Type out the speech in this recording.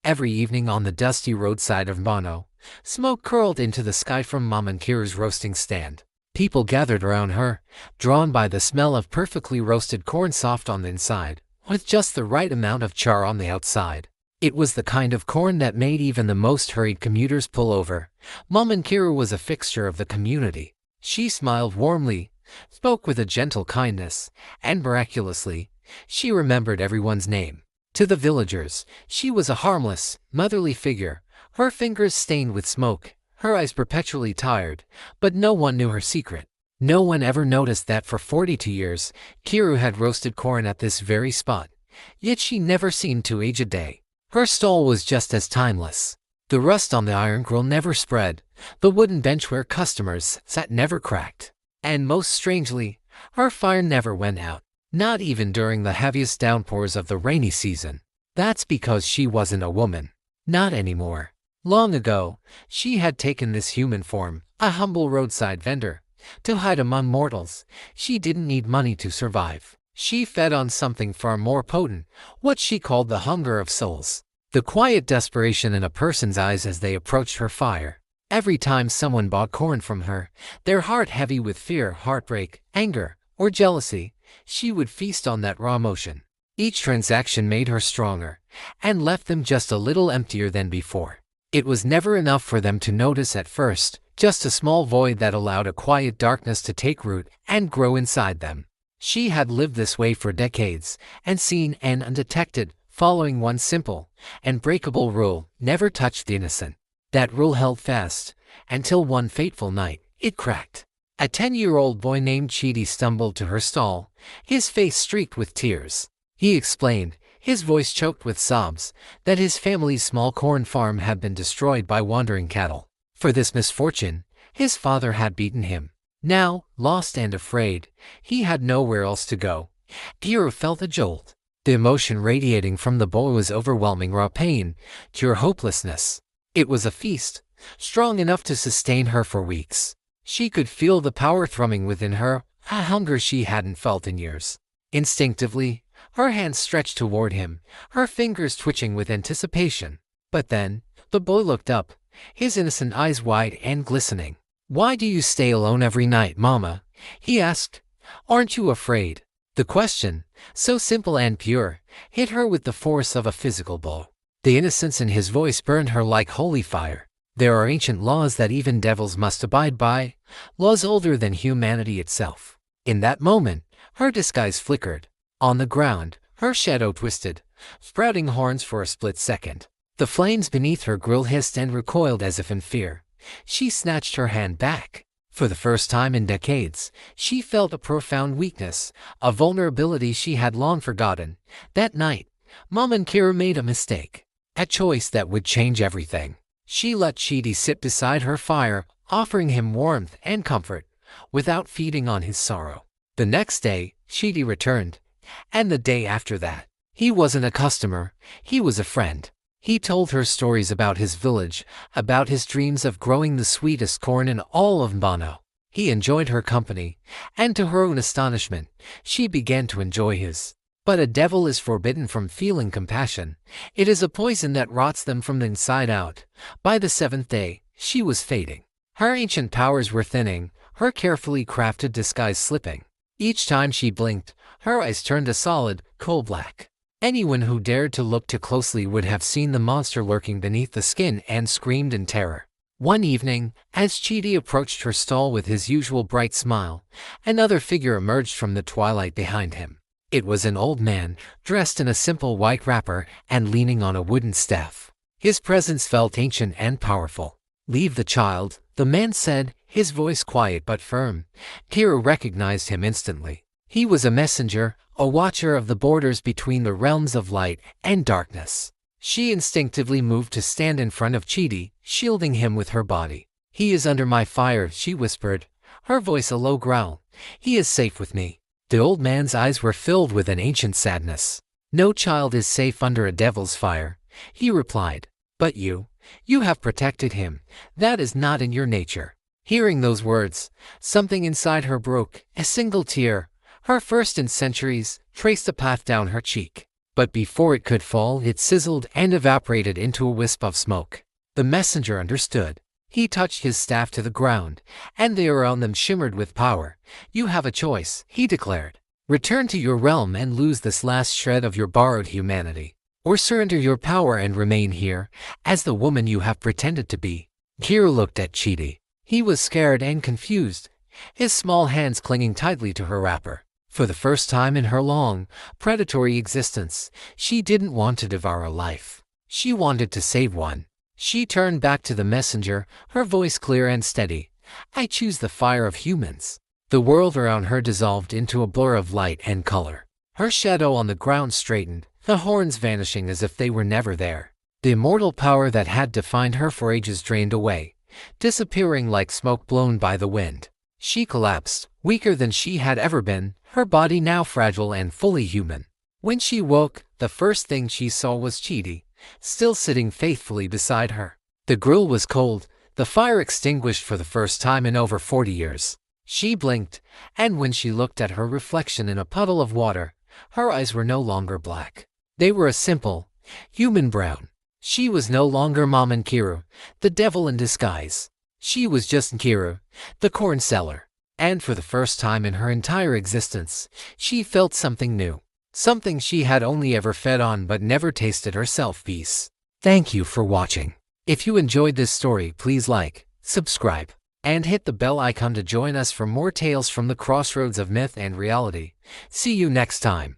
Every evening on the dusty roadside of Mono, smoke curled into the sky from Mama Kira's roasting stand. People gathered around her, drawn by the smell of perfectly roasted corn soft on the inside, with just the right amount of char on the outside. It was the kind of corn that made even the most hurried commuters pull over. Mama Kira was a fixture of the community. She smiled warmly, spoke with a gentle kindness, and miraculously, she remembered everyone's name. To the villagers, she was a harmless, motherly figure, her fingers stained with smoke, her eyes perpetually tired, but no one knew her secret. No one ever noticed that for 42 years, Kiru had roasted corn at this very spot, yet she never seemed to age a day. Her stall was just as timeless. The rust on the iron grill never spread, the wooden bench where customers sat never cracked, and most strangely, her fire never went out. Not even during the heaviest downpours of the rainy season. That's because she wasn't a woman. Not anymore. Long ago, she had taken this human form, a humble roadside vendor. To hide among mortals, she didn't need money to survive. She fed on something far more potent, what she called the hunger of souls. The quiet desperation in a person's eyes as they approached her fire. Every time someone bought corn from her, their heart heavy with fear, heartbreak, anger, or jealousy, she would feast on that raw emotion. Each transaction made her stronger, and left them just a little emptier than before. It was never enough for them to notice at first, just a small void that allowed a quiet darkness to take root and grow inside them. She had lived this way for decades, and seen and undetected, following one simple, unbreakable rule: never touch the innocent. That rule held fast, until one fateful night, it cracked. A 10-year-old boy named Chidi stumbled to her stall, his face streaked with tears. He explained, his voice choked with sobs, that his family's small corn farm had been destroyed by wandering cattle. For this misfortune, his father had beaten him. Now, lost and afraid, he had nowhere else to go. Kira felt a jolt. The emotion radiating from the boy was overwhelming raw pain, pure hopelessness. It was a feast, strong enough to sustain her for weeks. She could feel the power thrumming within her, a hunger she hadn't felt in years. Instinctively, her hands stretched toward him, her fingers twitching with anticipation. But then, the boy looked up, his innocent eyes wide and glistening. "Why do you stay alone every night, Mama?" he asked. "Aren't you afraid?" The question, so simple and pure, hit her with the force of a physical blow. The innocence in his voice burned her like holy fire. There are ancient laws that even devils must abide by, laws older than humanity itself. In that moment, her disguise flickered. On the ground, her shadow twisted, sprouting horns for a split second. The flames beneath her grill hissed and recoiled as if in fear. She snatched her hand back. For the first time in decades, she felt a profound weakness, a vulnerability she had long forgotten. That night, Mama Kira made a mistake, a choice that would change everything. She let Chidi sit beside her fire, offering him warmth and comfort, without feeding on his sorrow. The next day, Chidi returned, and the day after that. He wasn't a customer, he was a friend. He told her stories about his village, about his dreams of growing the sweetest corn in all of Mono. He enjoyed her company, and to her own astonishment, she began to enjoy his. But a devil is forbidden from feeling compassion. It is a poison that rots them from the inside out. By the 7th day, she was fading. Her ancient powers were thinning, her carefully crafted disguise slipping. Each time she blinked, her eyes turned a solid, coal black. Anyone who dared to look too closely would have seen the monster lurking beneath the skin and screamed in terror. One evening, as Chidi approached her stall with his usual bright smile, another figure emerged from the twilight behind him. It was an old man, dressed in a simple white wrapper and leaning on a wooden staff. His presence felt ancient and powerful. "Leave the child," the man said, his voice quiet but firm. Kira recognized him instantly. He was a messenger, a watcher of the borders between the realms of light and darkness. She instinctively moved to stand in front of Chidi, shielding him with her body. "He is under my fire," she whispered, her voice a low growl. "He is safe with me." The old man's eyes were filled with an ancient sadness. "No child is safe under a devil's fire," he replied. "But you have protected him. That is not in your nature." Hearing those words, something inside her broke. A single tear, her first in centuries, traced a path down her cheek. But before it could fall, it sizzled and evaporated into a wisp of smoke. The messenger understood. He touched his staff to the ground, and they around them shimmered with power. "You have a choice," he declared. "Return to your realm and lose this last shred of your borrowed humanity, or surrender your power and remain here, as the woman you have pretended to be." Kira looked at Chidi. He was scared and confused, his small hands clinging tightly to her wrapper. For the first time in her long, predatory existence, she didn't want to devour a life. She wanted to save one. She turned back to the messenger, her voice clear and steady. "I choose the fire of humans." The world around her dissolved into a blur of light and color. Her shadow on the ground straightened, the horns vanishing as if they were never there. The immortal power that had defined her for ages drained away, disappearing like smoke blown by the wind. She collapsed, weaker than she had ever been, her body now fragile and fully human. When she woke, the first thing she saw was Chidi, still sitting faithfully beside her. The grill was cold, the fire extinguished for the first time in over 40 years. She blinked, and when she looked at her reflection in a puddle of water, her eyes were no longer black. They were a simple, human brown. She was no longer Maman Kiru, the devil in disguise. She was just Kiru, the corn seller. And for the first time in her entire existence, she felt something new. Something she had only ever fed on but never tasted herself. Peace. Thank you for watching. If you enjoyed this story, please like, subscribe, and hit the bell icon to join us for more tales from the crossroads of myth and reality. See you next time.